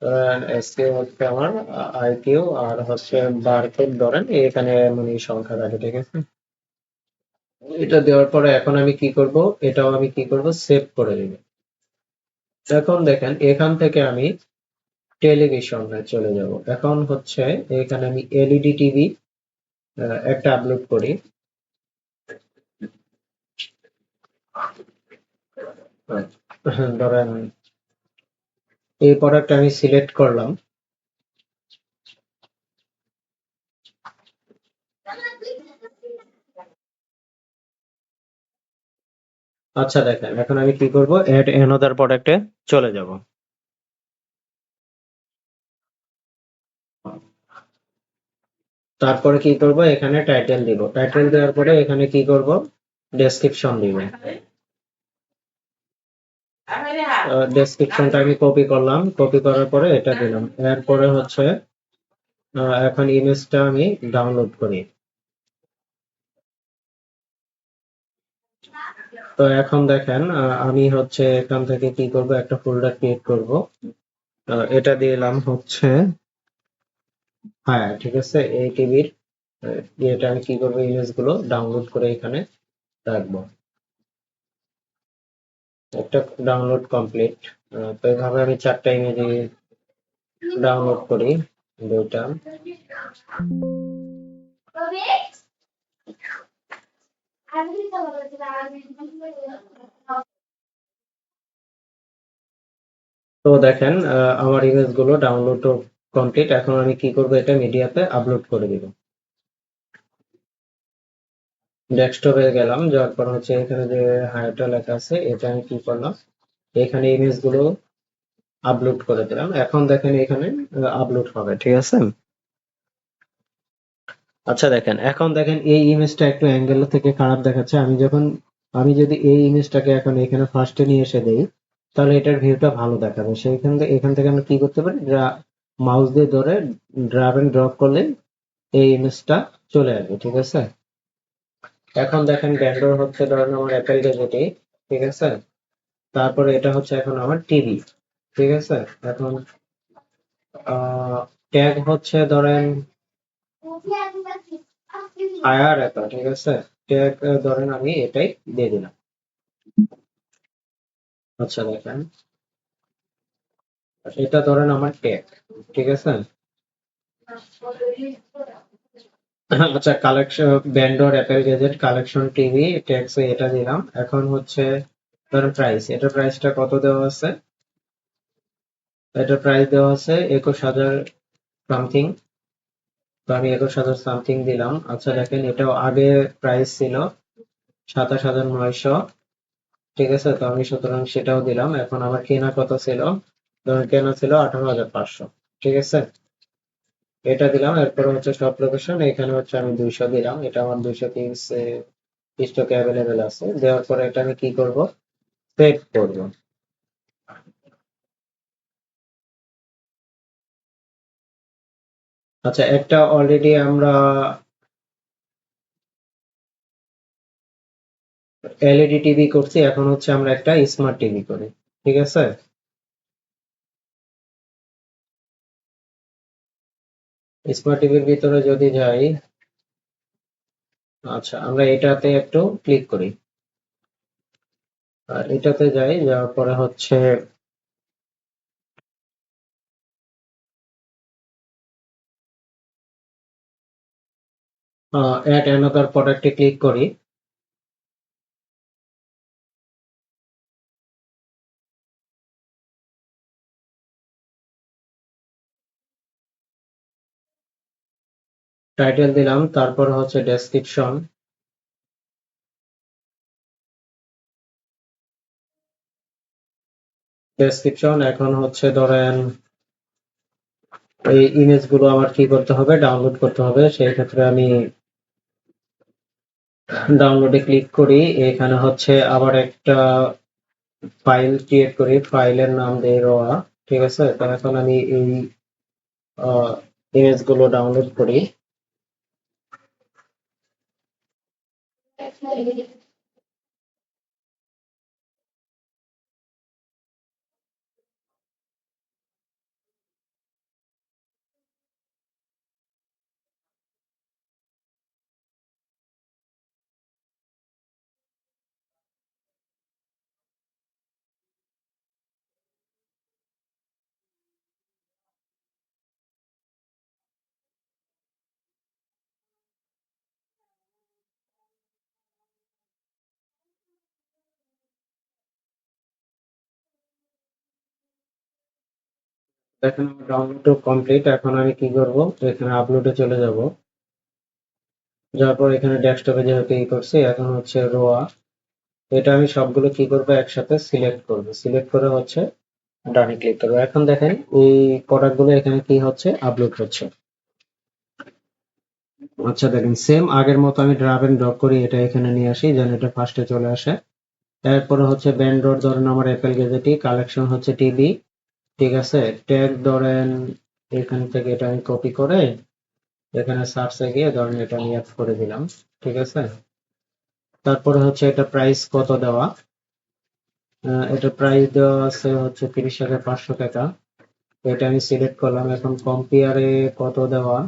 ধরেন এস কিউ হচ্ছে আমার আই কিউ, আর হচ্ছে বারকোড ধরেন এখানে মানে সংখ্যা থাকে। ঠিক আছে, এটা দেওয়ার পরে এখন আমি কি করব, এটাও আমি কি করব, সেভ করে দিব। এখন দেখেন এখান থেকে আমি টেলিভিশনে চলে যাব। এখন হচ্ছে এখানে আমি এলইডি টিভি একটা আপলোড করি। ধরেন এই প্রোডাক্ট আমি সিলেক্ট করলাম। আচ্ছা দেখেন এখন আমি কি করব, এড অ্যানাদার প্রোডাক্টে চলে যাব। তারপরে কি করব, এখানে টাইটেল দিব, টাইটেল দেওয়ার পরে এখানে কি করব, ডেসক্রিপশন দিব। ডেসক্রিপশনটা আমি কপি করলাম, কপি করার পরে এটা দিলাম। এরপরে হচ্ছে এখন ইমেজটা আমি ডাউনলোড করি। তো এখন দেখেন আমি হচ্ছে এখান থেকে কি করব, একটা ফোল্ডার ক্রিয়েট করব। এটা দিলাম হচ্ছে, হ্যাঁ ঠিক আছে, এই টিভির এটা আমি কি করবো, ইমেজ গুলো ডাউনলোড করে এখানে রাখবো। একটা ডাউনলোড কমপ্লিট। তো এইভাবে আমি 4টা ইমেজ ডাউনলোড করি, দুইটা। তো দেখেন আমার ইমেজ গুলো ডাউনলোড কমপ্লিট। এখন আমি কি করব, এটা মিডিয়াতে আপলোড করে দিব। ডেস্কটপে গেলাম, যাওয়ার পর হচ্ছে এখানে যে হাইটা লেখা আছে, এটা আমি কি করলাম, এখানে ইমেজ গুলো আপলোড করে দিলাম। এখন দেখেন এখানে আপলোড হবে। ঠিক আছে, আচ্ছা দেখেন এখন দেখেন এই ইমেজটা একটু অ্যাঙ্গেল থেকে খারাপ দেখাচ্ছে। আমি যদি এই ইমেজটাকে এখন এখানে ফার্স্টে নিয়ে এসে দেই, তাহলে এটার ভিউটা ভালো দেখাবে। সেইখান থেকে এখান থেকে আমরা কি করতে পারি, মাউস দিয়ে ধরে ড্র্যাগ এন্ড ড্রপ করলে এই ইমেজটা চলে আসবে। ঠিক আছে, এখন দেখেন ব্যান্ডর হচ্ছে ধরেন আমার অ্যাপেল গেজেটি। ঠিক আছে, তারপরে এটা হচ্ছে এখন আমার টিভি। ঠিক আছে, এখন ট্যাগ হচ্ছে ধরেন ফায়ার এত। ঠিক আছে, ট্যাগ ধরেন আমি এটাই দিয়ে দিলাম। আচ্ছা দেখেন এটা ধরেন আমার ট্যাগ। ঠিক আছে, আচ্ছা কালেকশন ব্যান্ডর Apple gadget collection TV tags এটা দিলাম। এখন হচ্ছে ধরেন প্রাইস, এটা প্রাইসটা কত দেওয়া আছে, এটা প্রাইস দেওয়া আছে 21,000 সামথিং। তো আমি 21,000 সামথিং দিলাম। আচ্ছা দেখেন, এটাও আগে প্রাইস ছিল 27,900, ঠিক আছে। তো আমি সুতরাং সেটাও দিলাম। এখন আমার কেনা কত ছিল, ধরুন কেনা ছিল 18,500, ঠিক আছে। এটা দিলাম। এরপরে হচ্ছে সব লোকেশন, এখানে হচ্ছে আমি 200 দিলাম। এটা আমার 200 পিস স্টকে অ্যাভেলেবেল আছে। দেওয়ার পরে এটা আমি কি করব, সেভ করব। আচ্ছা, একটা অলরেডি আমরা এলইডি টিভি করছি, এখন হচ্ছে আমরা একটা স্মার্ট টিভি করি, ঠিক আছে। স্মার্ট টিভির ভিতরে যদি যাই, আচ্ছা আমরা এটাতে একটু ক্লিক করি। আর এটাতে যাই, যাওয়ার পরে হচ্ছে অ্যাড অ্যানাদার প্রোডাক্টে ক্লিক করি। টাইটেল দিলাম, তারপর হচ্ছে ডেসক্রিপশন। এখন হচ্ছে ধরেন এই ইমেজ গুলো আমার কি করতে হবে, ডাউনলোড করতে হবে। সেই ক্ষেত্রে আমি ডাউনলোডে ক্লিক করি। এখানে হচ্ছে আবার একটা ফাইল ক্রিয়েট করি, ফাইলের নাম দেই রোয়া, ঠিক আছে। তো এখন আমি এই ইমেজ গুলো ডাউনলোড করি। দেখেন আমার ডাউনলোড কমপ্লিট। এখন আমি কি করব, এখানে আপলোডে চলে যাব। যাওয়ার পর এখানে ডেস্কটপে যেহেতু ই করছি, এখন হচ্ছে রোয়া। এটা আমি সবগুলো কি করব, একসাথে সিলেক্ট করব। সিলেক্ট করে হচ্ছে ডানে ক্লিক করব। এখন দেখেন এই প্রোডাক্ট গুলো এখানে কি হচ্ছে, আপলোড হচ্ছে। আচ্ছা দেখেন, সেম আগের মতো আমি ড্রাগ এন্ড ড্রপ করি, এটা এখানে নিয়ে আসি যেন এটা ফার্স্টে চলে আসে। এরপরে হচ্ছে ব্যান্ডর ধরেন আমার অ্যাপেল গ্যাজেটি, কালেকশন হচ্ছে টিভি, ঠিক আছে। ট্যাগ ধরেন এখান থেকে এটা আমি কপি করে এখানে সার্চে গিয়ে ধরেন এটা আমি অ্যাড করে দিলাম, ঠিক আছে। তারপরে হচ্ছে এটা প্রাইস কত দেওয়া, এটা প্রাইস দেওয়া আছে হচ্ছে 30,500 টাকা। এটা আমি সিলেক্ট করলাম। এখন কম্পেয়ারে কত দেওয়া,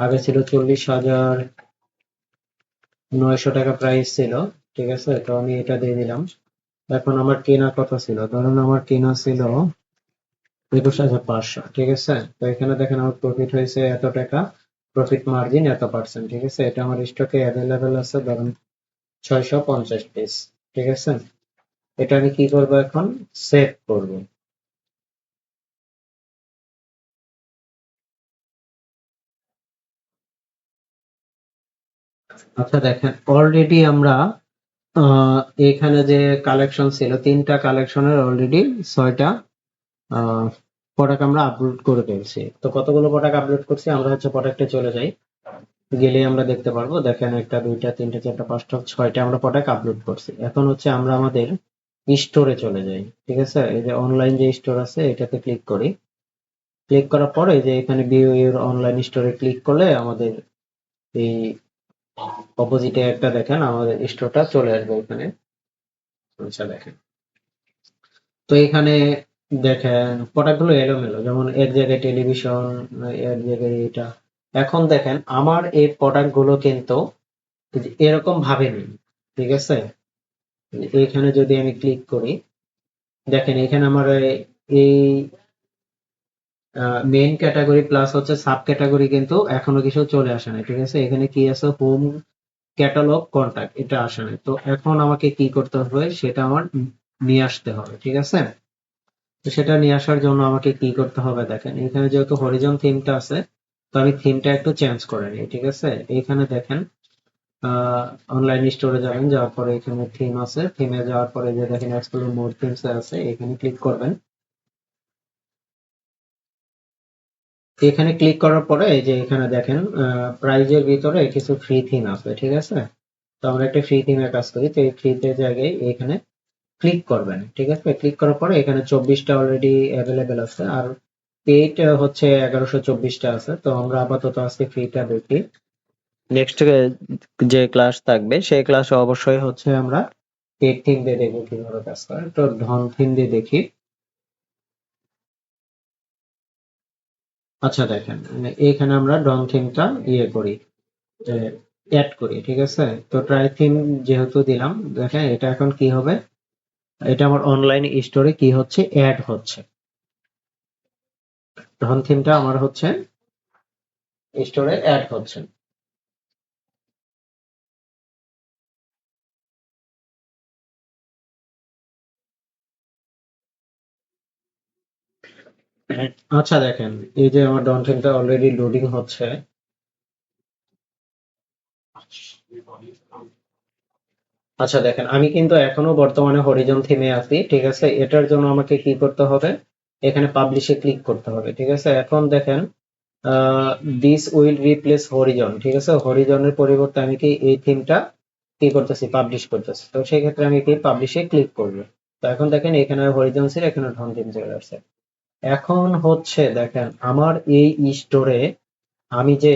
আগে ছিল 40,900 টাকা প্রাইস ছিল, ঠিক আছে। তো আমি এটা দিয়ে দিলাম। এখন আমার কেনা কত ছিল, ধরুন আমার কেনা ছিল 21,500, ঠিক আছে। তো এখানে দেখেন আমার প্রফিট হয়েছে এত টাকা, প্রফিট মার্জিন এত পার্সেন্ট, ঠিক আছে। এটা আমার স্টকে অ্যাভেলেবেল আছে ধরুন 650 পিস, ঠিক আছে। এটা আমি কি করব, এখন সেভ করব। আচ্ছা দেখেন, অলরেডি আমরা আহ, এখানে যে কালেকশন ছিল, 3টা কালেকশনের অলরেডি 6টা প্রোডাক্ট আমরা আপলোড করে ফেলছি। তো কতগুলো প্রোডাক্ট আপলোড করছি, আমরা হচ্ছে প্রোডাক্টে চলে যাই। গেলে আমরা দেখতে পারবো, দেখেন 1টা 2টা 3টে 4টা 5টা 6টা আমরা প্রোডাক্ট আপলোড করছি। এখন হচ্ছে আমরা আমাদের স্টোরে চলে যাই, ঠিক আছে। এই যে অনলাইন যে স্টোর আছে এটাতে ক্লিক করি। ক্লিক করার পরে এই যে এখানে ভিউ ইউর অনলাইন স্টোরে ক্লিক করলে আমাদের এই অপোজিটে একটা দেখেন আমাদের স্টোরটা চলে আসবে এখানে। আচ্ছা দেখেন, তো এখানে দেখেন প্রোডাক্ট গুলো এলোমেলো, যেমন এক জায়গায় টেলিভিশন, এক জায়গায় এটা। এখন দেখেন আমার এই প্রোডাক্ট গুলো কিন্তু এরকম ভাবে নেই, ঠিক আছে। এইখানে যদি আমি ক্লিক করি, দেখেন এখানে আমার এই মেইন ক্যাটাগরি প্লাস হচ্ছে সাব ক্যাটাগরি কিন্তু এখনো কিছু চলে আসে না, ঠিক আছে। এখানে কি আছে, হোম ক্যাটালগ কন্টাক্ট, এটা আসে না। তো এখন আমাকে কি করতে হবে, সেটা আমার নিয়ে আসতে হবে, ঠিক আছে। তো সেটা নিয়ে আসার জন্য আমাকে কি করতে হবে দেখেন, এখানে যেহেতু হরিজন থিমটা আছে, তো আমি থিমটা একটু চেঞ্জ করে নিই, ঠিক আছে। এইখানে দেখেন অনলাইন স্টোরে যাবেন, যাওয়ার পরে এখানে থিম আছে, থিমে যাওয়ার পরে যে দেখেন এক্সপ্লোর মোর থিমস আছে, এখানে ক্লিক করবেন। এখানে ক্লিক করার পরে এই যে এখানে দেখেন প্রাইজের ভিতরে কিছু ফ্রি থিম আছে, ঠিক আছে। তো আমরা একটা ফ্রি থিমের কাজ করি, তো এই ফ্রিতে জায়গায় এখানে ক্লিক করবেন, ঠিক আছে। ক্লিক করার পরে এখানে 24টা অলরেডি অ্যাভেলেবেল আছে, আর পেইড হচ্ছে 1124টা আছে। তো আমরা আপাতত আজকে ফ্রিটা দেখি, নেক্সট যে ক্লাস থাকবে সেই ক্লাসে অবশ্যই হচ্ছে আমরা পেইড থিম দিয়ে দেখবো কিভাবে কাজ করে। তো ধন থিম দিয়ে দেখি। আচ্ছা দেখেন, এখানে আমরা ডন থিমটা করি, অ্যাড করি, ঠিক আছে। তো ট্রাই থিম যেহেতু দিলাম, দেখেন এটা এখন কি হবে, এটা আমার অনলাইন স্টোরে কি হচ্ছে, অ্যাড হচ্ছে। ডন থিমটা আমার হচ্ছে স্টোরে অ্যাড হচ্ছে। আচ্ছা দেখেন, এই যে আমার ডন থিমটা অলরেডি লোডিং হচ্ছে। আচ্ছা দেখেন, আমি কিন্তু এখনো বর্তমানে হরিজন থিমে আছি, ঠিক আছে। এটার জন্য আমাকে কি করতে হবে, এখানে পাবলিশে ক্লিক করতে হবে, ঠিক আছে। এখন দেখেন দিস উইল রিপ্লেস হরিজন, ঠিক আছে। হরিজনের পরিবর্তে আমি কি এই থিমটা কি করতেছি, পাবলিশ করতেছি। তো সেই ক্ষেত্রে আমি কি পাবলিশে ক্লিক করবো। তো এখন দেখেন এখানে হরিজন ছিল, এখানে ধন থিম চলে আসছে। এখন হচ্ছে দেখেন আমার এই স্টোরে আমি যে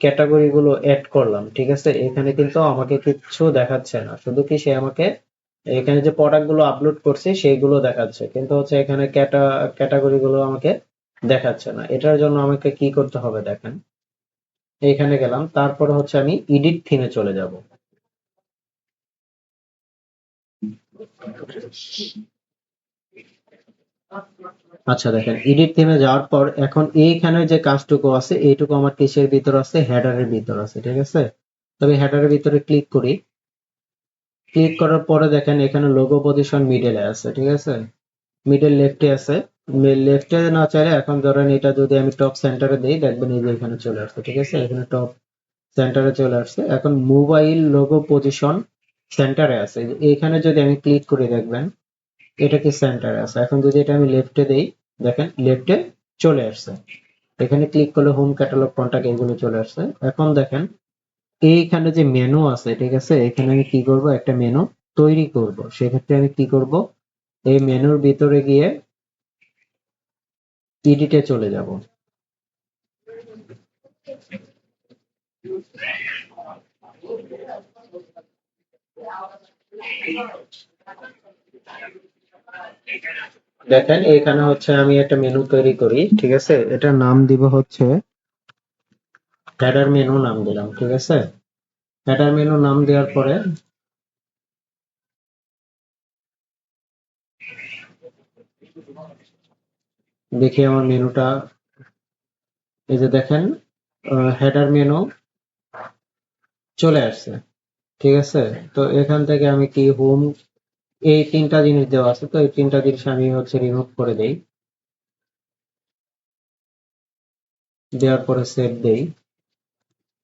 ক্যাটাগরি গুলো এড করলাম, ঠিক আছে, এখানে কিন্তু আমাকে কিচ্ছু দেখাচ্ছে না, শুধু কি সে আমাকে এখানে যে প্রোডাক্ট গুলো আপলোড করছে সেইগুলো দেখাচ্ছে, কিন্তু হচ্ছে এখানে ক্যাটাগরি গুলো আমাকে দেখাচ্ছে না। এটার জন্য আমাকে কি করতে হবে দেখেন, এইখানে গেলাম, তারপরে হচ্ছে আমি এডিট থিমে চলে যাব। আচ্ছা দেখেন, এডিট থিমে যাওয়ার পর এখন এইখানে যে কাজটুকু আছে এইটুকু আমার কিসের ভিতর আছে, হেডারের ভিতর আছে, ঠিক আছে। তবে হেডারের ভিতরে ক্লিক করি, ক্লিক করার পরে দেখেন এখানে লোগো পজিশন মিডলে আছে, ঠিক আছে। মিডল লেফটে আছে, লেফটে না চাইলে এখন ধরেন এটা যদি আমি টপ সেন্টারে দিই, দেখবেন এই যে এখানে চলে আসছে, ঠিক আছে। এখানে টপ সেন্টারে চলে আসছে। এখন মোবাইল লোগো পজিশন সেন্টারে আছে, এইখানে যদি আমি ক্লিক করে দেখবেন এটা কি সেন্টারে আছে। এখন যদি এটা আমি লেফটে দেই, দেখেন লেফটে চলে আসছে। এখানে ক্লিক করলে হোম ক্যাটালগ কন্টাক্ট এগুলো চলে আসছে। এখন দেখেন এইখানে যে মেনু আছে, ঠিক আছে, এখানে আমি কি করব, একটা মেনু তৈরি করব। সেক্ষেত্রে আমি কি করব, এই মেনুর ভিতরে গিয়ে এডিটে চলে যাব। দেখেন এখানে হচ্ছে আমি একটা মেনু তৈরি করি, ঠিক আছে। এটার নাম দিব হচ্ছে হেডার মেনু নাম দিলাম, ঠিক আছে। হেডার মেনু নাম দেওয়ার পরে দেখি আমার মেনুটা, এই যে দেখেন হেডার মেনু চলে আসছে, ঠিক আছে। তো এখান থেকে আমি কি হোম, এই তিনটা জিনিস দেওয়া আছে, তো এই তিনটা জিনিস আমি হচ্ছে রিমুভ করে দেই, দেওয়ার পরে সেভ দেই।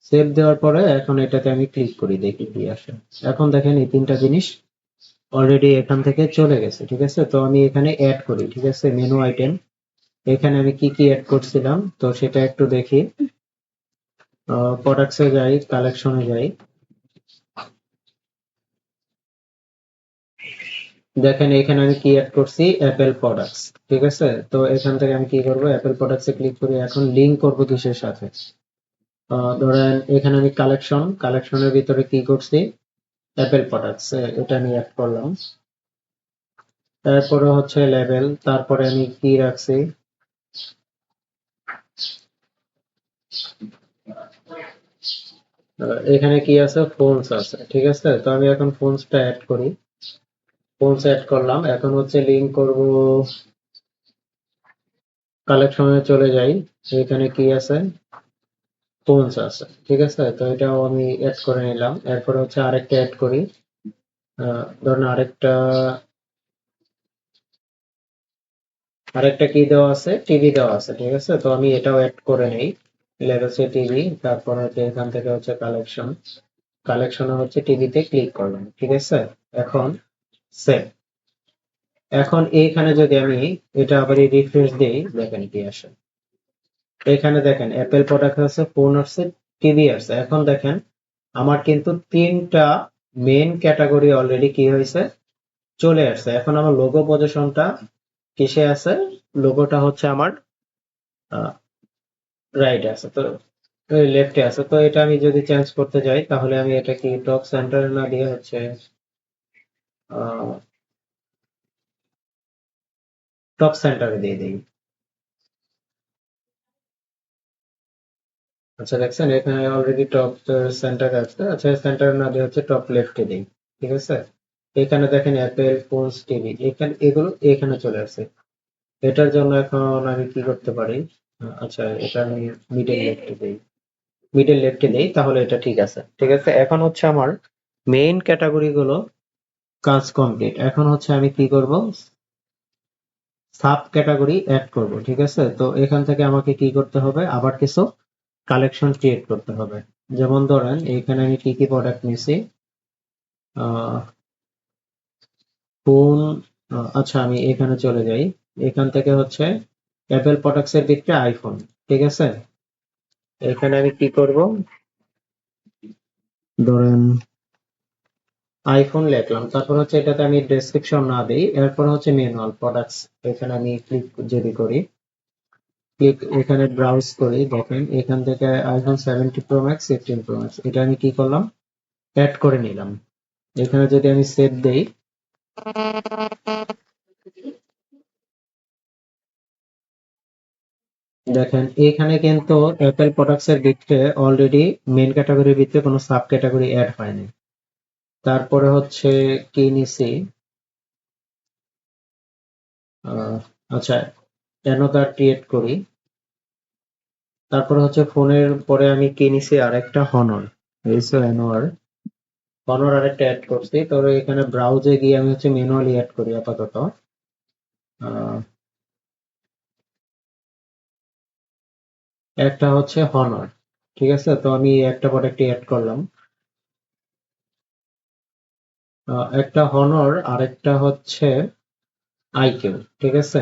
সেভ দেওয়ার পরে এখন এটাতে আমি ক্লিক করি, দেখি কি আসে। এখন দেখেন এই তিনটা জিনিস অলরেডি এখান থেকে চলে গেছে, ঠিক আছে। তো আমি এখানে অ্যাড করি, ঠিক আছে, মেনু আইটেম। এখানে আমি কি কি অ্যাড করছিলাম তো সেটা একটু দেখি। প্রোডাক্টসে যাই, কালেকশনে যাই, দেখেন এখানে আমি কি অ্যাড করছি, অ্যাপেল প্রোডাক্টস, ঠিক আছে। তো এখান থেকে আমি কি করব, অ্যাপেল প্রোডাক্টসে ক্লিক করি। এখন লিংক করব কিসের সাথে, ধরেন এখানে আমি কালেকশনের ভিতরে কি করছি, অ্যাপেল প্রোডাক্টস, এটা আমি অ্যাড করলাম। তারপরে হচ্ছে লেভেল, তারপরে আমি কি রাখছি, এখানে কি আছে, ফোনস আছে, ঠিক আছে। তো আমি এখন ফোনসটা অ্যাড করি, ফোনস অ্যাড করলাম। এখন হচ্ছে লিংক করব, কালেকশনে চলে যাই, এখানে কি আছে, ফোনস আছে, ঠিক আছে। তো এটাও আমি অ্যাড করে নিলাম। এরপরে হচ্ছে আরেকটা অ্যাড করি, ধরুন আরেকটা আরেকটা কি দেওয়া আছে, টিভি দেওয়া আছে, ঠিক আছে। তো আমি এটাও অ্যাড করে নেই, লেগেছে টিভি, তারপর হচ্ছে এখান থেকে হচ্ছে কালেকশন, কালেকশনে হচ্ছে টিভিতে ক্লিক করলাম, ঠিক আছে। এখন সেভ। এখন এইখানে যদি আমি এটা আবার রিফ্রেশ দিই, দেখেন কি আসে। এখানে দেখেন অ্যাপেল প্রোডাক্ট আছে, ফোন আছে, টিভি আছে। এখন দেখেন আমার কিন্তু তিনটা মেন ক্যাটাগরি অলরেডি কি হয়েছে, চলে আসছে। এখন আমার লোগো পজিশনটা কিসে আছে, লোগোটা হচ্ছে আমার রাইট আছে, তো লেফটে আছে। তো এটা আমি যদি চেঞ্জ করতে যাই, তাহলে আমি এটা কি টপ সেন্টারে না দিয়ে হচ্ছে টপ সেন্টারে দিয়ে দিই। আচ্ছা দেখছেন এখানে অলরেডি টপ সেন্টারে আছে। আচ্ছা সেন্টারে না দিয়ে হচ্ছে টপ লেফটে দিই, ঠিক আছে। এখানে দেখেন অ্যাপেল ফোনস টিভি, এখানে এগুলো এখানে চলে আসে। এটার জন্য এখন আমি কি করতে পারি, আচ্ছা এটা আমি মিডল লেফটে দিই, মিডল লেফটে দিই, তাহলে এটা ঠিক আছে, ঠিক আছে। এখন হচ্ছে আমার মেইন ক্যাটাগরি গুলো কাজ কমপ্লিট। এখন হচ্ছে আমি কি করব, সাব ক্যাটাগরি অ্যাড করব, ঠিক আছে। তো এখান থেকে আমাকে কি করতে হবে, আবার কিছু কালেকশন ক্রিয়েট করতে হবে। যেমন ধরেন এখানে আমি কি কি প্রোডাক্ট নিছি, ফোন, আচ্ছা আমি এখানে চলে যাই। এখান থেকে হচ্ছে অ্যাপেল প্রোডাক্টস এর ভিতরে আইফোন, ঠিক আছে। এখানে আমি কি করব, ধরেন আইফোন লিখলাম, তারপর হচ্ছে এটাতে আমি ডেসক্রিপশন না দিই, এরপর হচ্ছে ম্যানুয়াল প্রোডাক্টস। এখানে আমি ক্লিক যদি করি, ক্লিক এখানে ব্রাউজ করি, দেখেন এখান থেকে iPhone 17 pro max, 15 pro max, এটা আমি কি করলাম, অ্যাড করে নিলাম। এখানে যদি আমি সেভ দেই, দেখেন এখানে কিন্তু অ্যাপেল প্রোডাক্টস এর ভিতরে অলরেডি মেন ক্যাটাগরির ভিতরে কোনো সাব ক্যাটাগরি অ্যাড হয়নি। তারপরে হচ্ছে কি নিছি, আহ, আচ্ছা অ্যানোদার ক্রিয়েট করি। তারপরে হচ্ছে ফোনের পরে আমি কি নিছি, আরেকটা হনর, এইসো অ্যানোয়ার, হনর আরেকটা অ্যাড করছি। তবে এখানে ব্রাউজে গিয়ে আমি হচ্ছে ম্যানুয়ালি অ্যাড করি আপাতত। আহ, একটা হচ্ছে হনর, ঠিক আছে। তো আমি একটা প্রোডাক্ট অ্যাড করলাম, একটা হনর, আরেকটা হচ্ছে আইকিউ, ঠিক আছে।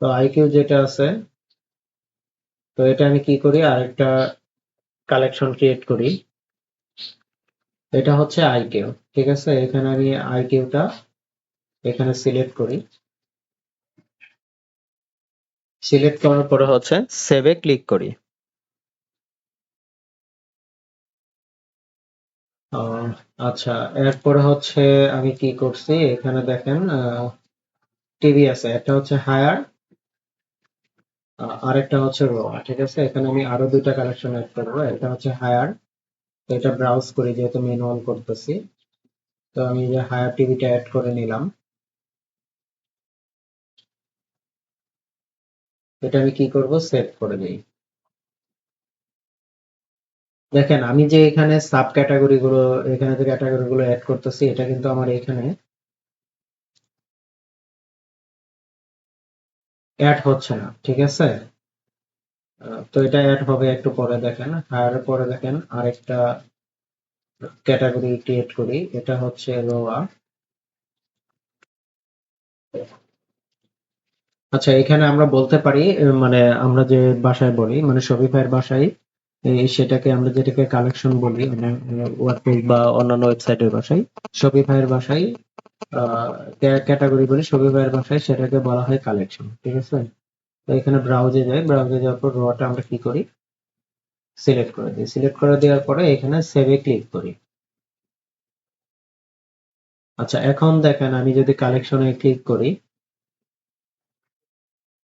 তো আইকিউ যেটা আছে, তো এটা আমি কি করি, আরেকটা কালেকশন ক্রিয়েট করি। এটা হচ্ছে আইকিউ, ঠিক আছে। এখানে আমি আইকিউটা এখানে সিলেক্ট করি, সিলেক্ট করার পরে হচ্ছে সেভে ক্লিক করি। আহ, আচ্ছা এরপরে হচ্ছে আমি কি করছি, এখানে দেখেন টিভি আছে, একটা হচ্ছে হায়ার, আরেকটা হচ্ছে র, ঠিক আছে। এখানে আমি আরো দুইটা কালেকশন অ্যাড করবো, একটা হচ্ছে হায়ার। তো এটা ব্রাউজ করি যেহেতু ম্যানুয়াল করতেছি, তো আমি যে হায়ার টিভিটা অ্যাড করে নিলাম। এটা আমি কি করব, সেভ করে দিই। দেখেন আমি যে এখানে সাব ক্যাটাগরি গুলো, এখানে যে ক্যাটাগরি গুলো অ্যাড করতেছি, এটা কিন্তু আমার এখানে অ্যাড হচ্ছে না, ঠিক আছে। তো এটা অ্যাড হবে একটু পরে। দেখেন হায়ার পরে দেখেন আরেকটা ক্যাটাগরি ক্রিয়েট করি, এটা হচ্ছে রোয়া। আচ্ছা এখানে আমরা বলতে পারি মানে আমরা যে ভাষায় বলি, মানে শপিফাইয়ের ভাষায়, সেটাকে আমরা যেটাকে কালেকশন বলি, মানে ওয়ার্ডপ্রেস বা অন্যান্য ওয়েবসাইটের ভাষায়, শপিফাইয়ের ভাষায় ক্যাটাগরি বলি, শপিফাইয়ের ভাষায় সেটাকে বলা হয় কালেকশন, ঠিক আছে। তো এখানে ব্রাউজে যাই, ব্রাউজে যাওয়ার পর রোটা আমরা কি করি, সিলেক্ট করে দিই। সিলেক্ট করে দেওয়ার পরে এখানে সেভে ক্লিক করি। আচ্ছা এখন দেখেন আমি যদি কালেকশনে ক্লিক করি,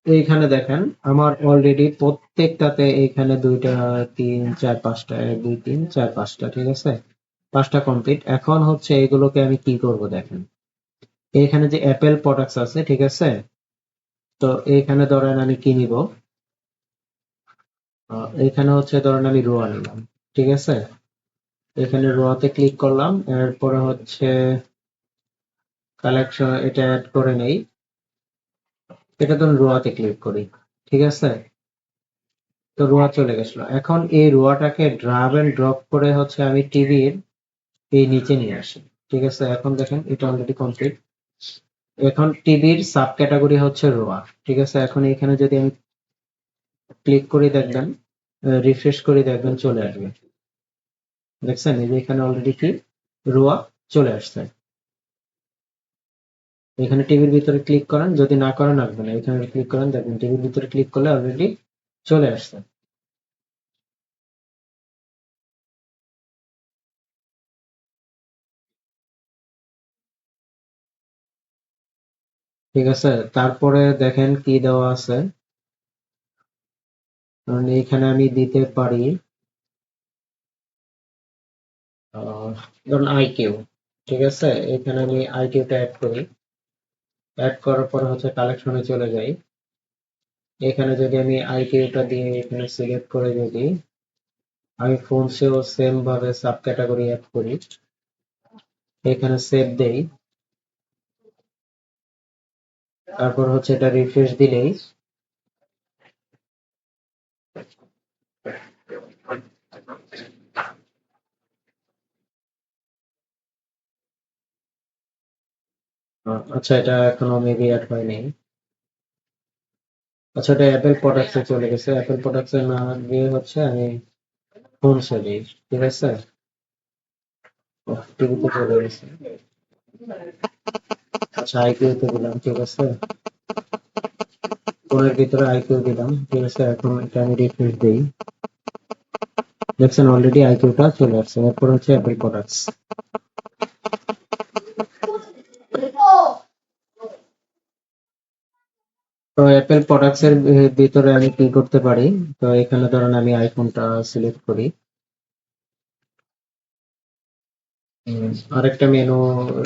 এইখানে দেখেন আমার অলরেডি প্রত্যেকটাতে এখানে দুইটা, তিন, চার, পাঁচটা, এক, দুই, তিন, চার, পাঁচটা, ঠিক আছে। পাঁচটা কমপ্লিট। এখন হচ্ছে এগুলোকে আমি কি করব, দেখেন এখানে যে অ্যাপেল প্রোডাক্টস আছে, ঠিক আছে। তো এইখানে ধরেন আমি কি নিব, এখানে হচ্ছে ধরেন আমি রোয়া নিলাম, ঠিক আছে। এখানে রোয়াতে ক্লিক করলাম, এরপরে হচ্ছে কালেকশন এটা অ্যাড করে নেই। এটা ধরুন রোয়াতে ক্লিক করি, ঠিক আছে? তো রোয়া চলে গেছিল। এখন এই রোয়াটাকে ড্রাগ এন্ড ড্রপ করে হচ্ছে আমি টিভির এই নিচে নিয়ে আসি, ঠিক আছে? এখন দেখেন এটা অলরেডি কমপ্লিট। এখন টিভির সাব ক্যাটাগরি হচ্ছে রোয়া, ঠিক আছে? এখন এখানে যদি আমি ক্লিক করি দেখবেন, রিফ্রেশ করে দেখবেন চলে আসবে। দেখছেন এই যে এখানে অলরেডি কি রোয়া চলে আসছে। এখানে টিভির ভিতরে ক্লিক করেন, যদি না করেন আসবে না। এখানে ক্লিক করেন, দেখবেন টিভির ভিতরে ক্লিক করলে অলরেডি চলে আসছে। ঠিক আছে, তারপরে দেখেন কি দেওয়া আছে। কারণ এইখানে আমি দিতে পারি ধরুন আইকিউ, ঠিক আছে? এখানে আমি আইকিউটা অ্যাড করি। অ্যাড করার পর হচ্ছে কালেকশনে চলে যাই। এখানে যদি আমি আইকিউটা দিয়ে এখানে সিলেক্ট করে যদি আমি ফোনসেও সেম ভাবে সাব ক্যাটাগরি অ্যাড করি, এখানে সেভ দেই, তারপর হচ্ছে এটা রিফ্রেশ দিলেই আচ্ছা এটা এখনো মেবি অ্যাড হয়নি। আচ্ছা এটা অ্যাপেল প্রোডাক্টসে চলে গেছে। অ্যাপেল প্রোডাক্টসে না গিয়ে হচ্ছে আমি ফোনসে দিই, ঠিক আছে? টিভিতে চলে গেছে। আচ্ছা আইকিউতে দিলাম, ঠিক আছে? ফোনের ভিতরে আইকিউ দিলাম, ঠিক আছে? এখন এটা আমি রিফ্রেশ দিই, দেখছেন অলরেডি আইকিউটা চলে আসছে। এরপর হচ্ছে অ্যাপেল প্রোডাক্টস। তো অ্যাপেল প্রোডাক্টস এর ভিতরে আমি কি করতে পারি? তো এখানে ধরেন আমি আইফোনটা সিলেক্ট করি। আরেকটা মেনু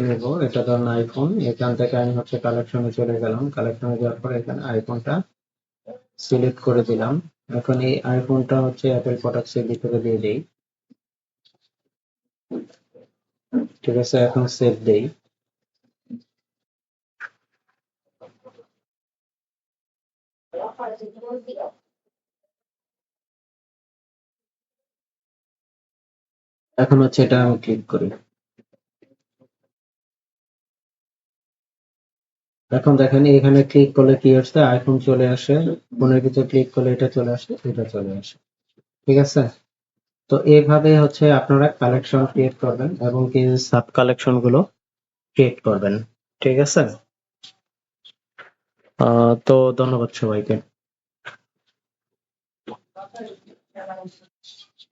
নেব, এটা ধরেন আইফোন। এখান থেকে আমি হচ্ছে কালেকশনে চলে গেলাম। কালেকশনে যাওয়ার পর এখানে আইফোনটা সিলেক্ট করে দিলাম। এখন এই আইফোনটা হচ্ছে অ্যাপেল প্রোডাক্টস এর ভিতরে দিয়ে দেই, ঠিক আছে? এখন সেভ দেই। এখন হচ্ছে এটা আমি ক্লিক করি। এখন দেখেন এখানে ক্লিক করলে কি হচ্ছে, আইফোন চলে আসে। ফোনের ভিতরে ক্লিক করলে এটা চলে আসে, এটা চলে আসে, ঠিক আছে? তো এইভাবে হচ্ছে আপনারা কালেকশন ক্রিয়েট করবেন এবং কি সাব কালেকশন গুলো ক্রিয়েট করবেন, ঠিক আছে? তো ধন্যবাদ সবাইকে।